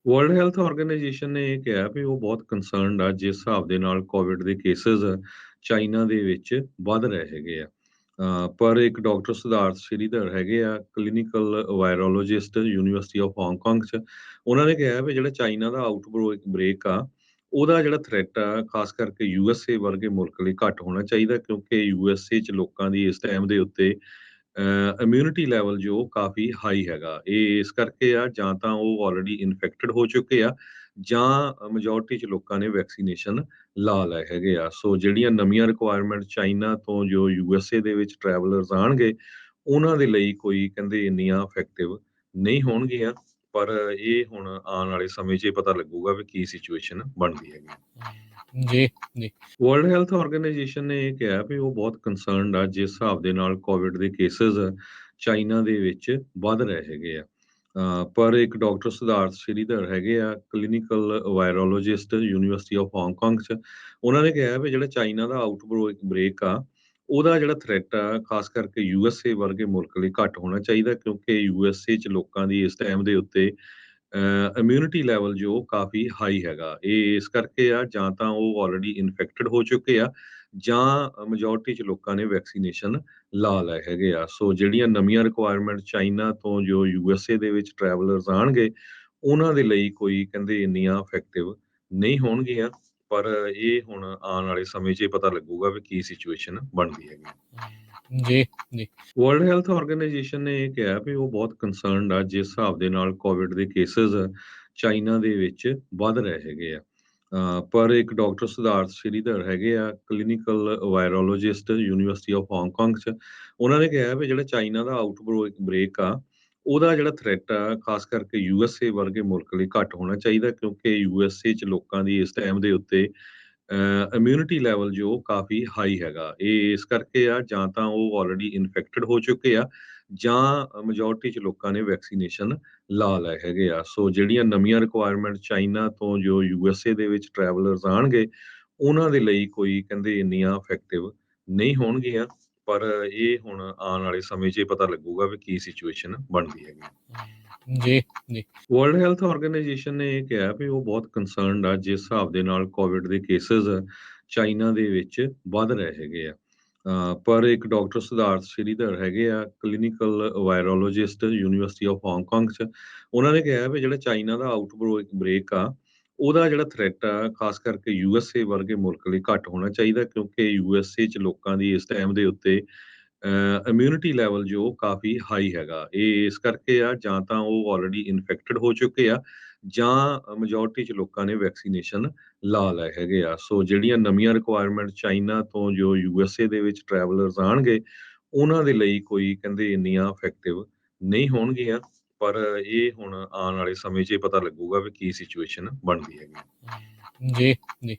World health organisation ਨੇ ਇਹ ਕਿਹਾ ਵੀ ਉਹ ਬਹੁਤ ਕੰਸਰਨਡ ਆ ਜਿਸ ਹਿਸਾਬ ਦੇ ਨਾਲ ਕੋਵਿਡ ਦੇ ਕੇਸਿਸ ਚਾਈਨਾ ਦੇ ਵਿੱਚ ਵੱਧ ਰਹੇ ਹੈਗੇ ਆ। ਪਰ ਇੱਕ ਡਾਕਟਰ ਸਿਧਾਰਥ ਸ਼੍ਰੀਧਰ ਹੈਗੇ ਆ ਕਲੀਨਿਕਲ ਵਾਇਰੋਲੋਜਿਸਟ ਯੂਨੀਵਰਸਿਟੀ ਆਫ ਹਾਂਗਕਾਂਗ ਚ। ਉਹਨਾਂ ਨੇ ਕਿਹਾ ਵੀ ਜਿਹੜਾ ਚਾਈਨਾ ਦਾ ਬ੍ਰੇਕ ਆ ਉਹਦਾ ਜਿਹੜਾ ਥ੍ਰੈਟ ਆ ਖਾਸ ਕਰਕੇ ਯੂਐਸਏ ਵਰਗੇ ਮੁਲਕ ਲਈ ਘੱਟ ਹੋਣਾ ਚਾਹੀਦਾ, ਕਿਉਂਕਿ ਯੂਐਸਏ ਚ ਲੋਕਾਂ ਦੀ ਇਸ ਟਾਈਮ ਦੇ ਉੱਤੇ ਇਮਿਊਨਿਟੀ ਲੈਵਲ ਜੋ ਕਾਫੀ ਹਾਈ ਹੈਗਾ। ਇਹ ਇਸ ਕਰਕੇ ਆ, ਜਾਂ ਤਾਂ ਉਹ ਆਲਰੇਡੀ ਇਨਫੈਕਟਡ ਹੋ ਚੁੱਕੇ ਆ ਜਾਂ ਮੈਜੋਰਟੀ ਚ ਲੋਕਾਂ ਨੇ ਵੈਕਸੀਨੇਸ਼ਨ ਲਾ ਲਏ ਹੈਗੇ ਆ। ਸੋ ਜਿਹੜੀਆਂ ਨਵੀਆਂ ਰਿਕੁਆਇਰਮੈਂਟ ਚਾਈਨਾ ਤੋਂ ਜੋ ਯੂਐਸਏ ਦੇ ਵਿੱਚ ਟਰੈਵਲਰਸ ਆਣਗੇ, ਉਹਨਾਂ ਦੇ ਲਈ ਕੋਈ ਕਹਿੰਦੇ ਇੰਨੀਆਂ ਇਫੈਕਟਿਵ ਨਹੀਂ ਹੋਣਗੀਆਂ। ਪਰ ਇਹ ਹੁਣ ਆਉਣ ਵਾਲੇ ਸਮੇਂ 'ਚ ਇਹ ਪਤਾ ਲੱਗੂਗਾ ਵੀ ਕੀ ਸਿਚੁਏਸ਼ਨ ਬਣਦੀ ਹੈਗੀ। ਜੀ, ਜੀ। ਵਰਲਡ ਹੈਲਥ ਆਰਗੇਨਾਈਜੇਸ਼ਨ ਨੇ ਇਹ ਕਿਹਾ ਵੀ ਉਹ ਬਹੁਤ ਕੰਸਰਨਡ ਆ ਜਿਸ ਹਿਸਾਬ ਦੇ ਨਾਲ ਕੋਵਿਡ ਦੇ ਕੇਸਿਸ ਚਾਈਨਾ ਦੇ ਵਿੱਚ ਵੱਧ ਰਹੇ ਹੈਗੇ ਆ। ਪਰ ਇੱਕ ਡਾਕਟਰ ਸਿਧਾਰਥ ਸ਼੍ਰੀਧਰ ਹੈਗੇ ਆ ਕਲੀਨਿਕਲ ਵਾਇਰੋਲੋਜਿਸਟ ਯੂਨੀਵਰਸਿਟੀ ਆਫ ਹਾਂਗਕਾਂਗ ਚ। ਉਹਨਾਂ ਨੇ ਕਿਹਾ ਵੀ ਜਿਹੜਾ ਚਾਈਨਾ ਦਾ ਬ੍ਰੇਕ ਆ ਉਹਦਾ ਜਿਹੜਾ ਥ੍ਰੈਟ ਆ ਖਾਸ ਕਰਕੇ ਯੂਐਸਏ ਵਰਗੇ ਮੁਲਕ ਲਈ ਘੱਟ ਹੋਣਾ ਚਾਹੀਦਾ, ਕਿਉਂਕਿ ਯੂਐਸਏ ਚ ਲੋਕਾਂ ਦੀ ਇਸ ਟਾਈਮ ਦੇ ਉੱਤੇ ਇਮਿਊਨਿਟੀ ਲੈਵਲ ਜੋ ਕਾਫੀ ਹਾਈ ਹੈਗਾ। ਇਹ ਇਸ ਕਰਕੇ ਆ, ਜਾਂ ਤਾਂ ਉਹ ਆਲਰੇਡੀ ਇਨਫੈਕਟਡ ਹੋ ਚੁੱਕੇ ਆ ਜਾਂ ਮੈਜੋਰਟੀ ਚ ਲੋਕਾਂ ਨੇ ਵੈਕਸੀਨੇਸ਼ਨ ਲਾ ਲਏ ਹੈਗੇ ਆ। ਸੋ ਜਿਹੜੀਆਂ ਨਵੀਆਂ ਰਿਕੁਆਇਰਮੈਂਟ ਚਾਈਨਾ ਤੋਂ ਜੋ ਯੂਐਸਏ ਦੇ ਵਿੱਚ ਟਰੈਵਲਰਸ ਆਣਗੇ, ਉਹਨਾਂ ਦੇ ਲਈ ਕੋਈ ਕਹਿੰਦੇ ਇੰਨੀਆਂ ਇਫੈਕਟਿਵ ਨਹੀਂ ਹੋਣਗੀਆਂ। ਪਰ ਇਹ ਹੁਣ ਆਉਣ ਵਾਲੇ ਸਮੇਂ 'ਚ ਇਹ ਪਤਾ ਲੱਗੂਗਾ ਵੀ ਕੀ ਸਿਚੁਏਸ਼ਨ ਬਣਦੀ ਹੈਗੀ। ਜੀ, ਜੀ। ਵਰਲਡ ਹੈਲਥ ਆਰਗੇਨਾਈਜੇਸ਼ਨ ਨੇ ਇਹ ਕਿਹਾ ਵੀ ਉਹ ਬਹੁਤ ਕੰਸਰਨਡ ਆ ਜਿਸ ਹਿਸਾਬ ਦੇ ਨਾਲ ਕੋਵਿਡ ਦੇ ਕੇਸਿਸ ਚਾਈਨਾ ਦੇ ਵਿੱਚ ਵੱਧ ਰਹੇ ਹੈਗੇ ਆ। ਪਰ ਇੱਕ ਡਾਕਟਰ ਸਿਧਾਰਥ ਸ਼੍ਰੀਧਰ ਹੈਗੇ ਆ ਕਲੀਨਿਕਲ ਵਾਇਰੋਲੋਜਿਸਟ ਯੂਨੀਵਰਸਿਟੀ ਆਫ ਹਾਂਗਕਾਂਗ ਚ। ਉਹਨਾਂ ਨੇ ਕਿਹਾ ਵੀ ਜਿਹੜਾ ਚਾਈਨਾ ਦਾ ਬ੍ਰੇਕ ਆ ਉਹਦਾ ਜਿਹੜਾ ਥ੍ਰੈਟ ਆ ਖਾਸ ਕਰਕੇ ਯੂਐਸਏ ਵਰਗੇ ਮੁਲਕ ਲਈ ਘੱਟ ਹੋਣਾ ਚਾਹੀਦਾ, ਕਿਉਂਕਿ ਯੂਐਸਏ ਚ ਲੋਕਾਂ ਦੀ ਇਸ ਟਾਈਮ ਦੇ ਉੱਤੇ ਇਮਿਊਨਿਟੀ ਲੈਵਲ ਜੋ ਕਾਫੀ ਹਾਈ ਹੈਗਾ। ਇਹ ਇਸ ਕਰਕੇ ਆ, ਜਾਂ ਤਾਂ ਉਹ ਆਲਰੇਡੀ ਇਨਫੈਕਟਡ ਹੋ ਚੁੱਕੇ ਆ ਜਾਂ ਮੈਜੋਰਟੀ ਚ ਲੋਕਾਂ ਨੇ ਵੈਕਸੀਨੇਸ਼ਨ ਲਾ ਲਏ ਹੈਗੇ ਆ। ਸੋ ਜਿਹੜੀਆਂ ਨਵੀਆਂ ਰਿਕੁਆਇਰਮੈਂਟ ਚਾਈਨਾ ਤੋਂ ਜੋ ਯੂਐਸਏ ਦੇ ਵਿੱਚ ਟਰੈਵਲਰਸ ਆਣਗੇ, ਉਹਨਾਂ ਦੇ ਲਈ ਕੋਈ ਕਹਿੰਦੇ ਇੰਨੀਆਂ ਇਫੈਕਟਿਵ ਨਹੀਂ ਹੋਣਗੀਆਂ। ਪਰ ਇਹ ਹੁਣ ਆਉਣ ਵਾਲੇ ਸਮੇਂ 'ਚ ਇਹ ਪਤਾ ਲੱਗੂਗਾ ਵੀ ਕੀ ਸਿਚੁਏਸ਼ਨ ਬਣਦੀ ਹੈਗੀ। ਜੀ, ਜੀ। ਵਰਲਡ ਹੈਲਥ ਆਰਗੇਨਾਈਜੇਸ਼ਨ ਨੇ ਇਹ ਕਿਹਾ ਵੀ ਉਹ ਬਹੁਤ ਕੰਸਰਨਡ ਆ ਜਿਸ ਹਿਸਾਬ ਦੇ ਨਾਲ ਕੋਵਿਡ ਦੇ ਕੇਸਿਸ ਚਾਈਨਾ ਦੇ ਵਿੱਚ ਵੱਧ ਰਹੇ ਹੈਗੇ ਆ। ਪਰ ਇੱਕ ਡਾਕਟਰ ਸਿਧਾਰਥ ਸ਼੍ਰੀਧਰ ਹੈਗੇ ਆ ਕਲੀਨਿਕਲ ਵਾਇਰੋਲੋਜਿਸਟ ਯੂਨੀਵਰਸਿਟੀ ਆਫ ਹਾਂਗਕਾਂਗ ਚ। ਉਹਨਾਂ ਨੇ ਕਿਹਾ ਵੀ ਜਿਹੜਾ ਚਾਈਨਾ ਦਾ ਬ੍ਰੇਕ ਆ ਉਹਦਾ ਜਿਹੜਾ ਥ੍ਰੈਟ ਆ ਖਾਸ ਕਰਕੇ ਯੂਐਸਏ ਵਰਗੇ ਮੁਲਕ ਲਈ ਘੱਟ ਹੋਣਾ ਚਾਹੀਦਾ, ਕਿਉਂਕਿ ਯੂਐਸਏ ਚ ਲੋਕਾਂ ਦੀ ਇਸ ਟਾਈਮ ਦੇ ਉੱਤੇ ਇਮਿਊਨਿਟੀ ਲੈਵਲ ਜੋ ਕਾਫੀ ਹਾਈ ਹੈਗਾ। ਇਹ ਇਸ ਕਰਕੇ ਆ, ਜਾਂ ਤਾਂ ਉਹ ਆਲਰੇਡੀ ਇਨਫੈਕਟਡ ਹੋ ਚੁੱਕੇ ਆ ਜਾਂ ਮੈਜੋਰਟੀ ਚ ਲੋਕਾਂ ਨੇ ਵੈਕਸੀਨੇਸ਼ਨ ਲਾ ਲਏ ਹੈਗੇ ਆ। ਸੋ ਜਿਹੜੀਆਂ ਨਵੀਆਂ ਰਿਕੁਆਇਰਮੈਂਟ ਚਾਈਨਾ ਤੋਂ ਜੋ ਯੂਐਸਏ ਦੇ ਵਿੱਚ ਟਰੈਵਲਰਸ ਆਣਗੇ, ਉਹਨਾਂ ਦੇ ਲਈ ਕੋਈ ਕਹਿੰਦੇ ਇੰਨੀਆਂ ਇਫੈਕਟਿਵ ਨਹੀਂ ਹੋਣਗੀਆਂ। ਪਰ ਇਹ ਹੁਣ ਆਉਣ ਵਾਲੇ ਸਮੇਂ 'ਚ ਇਹ ਪਤਾ ਲੱਗੂਗਾ ਵੀ ਕੀ ਸਿਚੁਏਸ਼ਨ ਬਣਦੀ ਹੈਗੀ। ਜੀ, ਜੀ।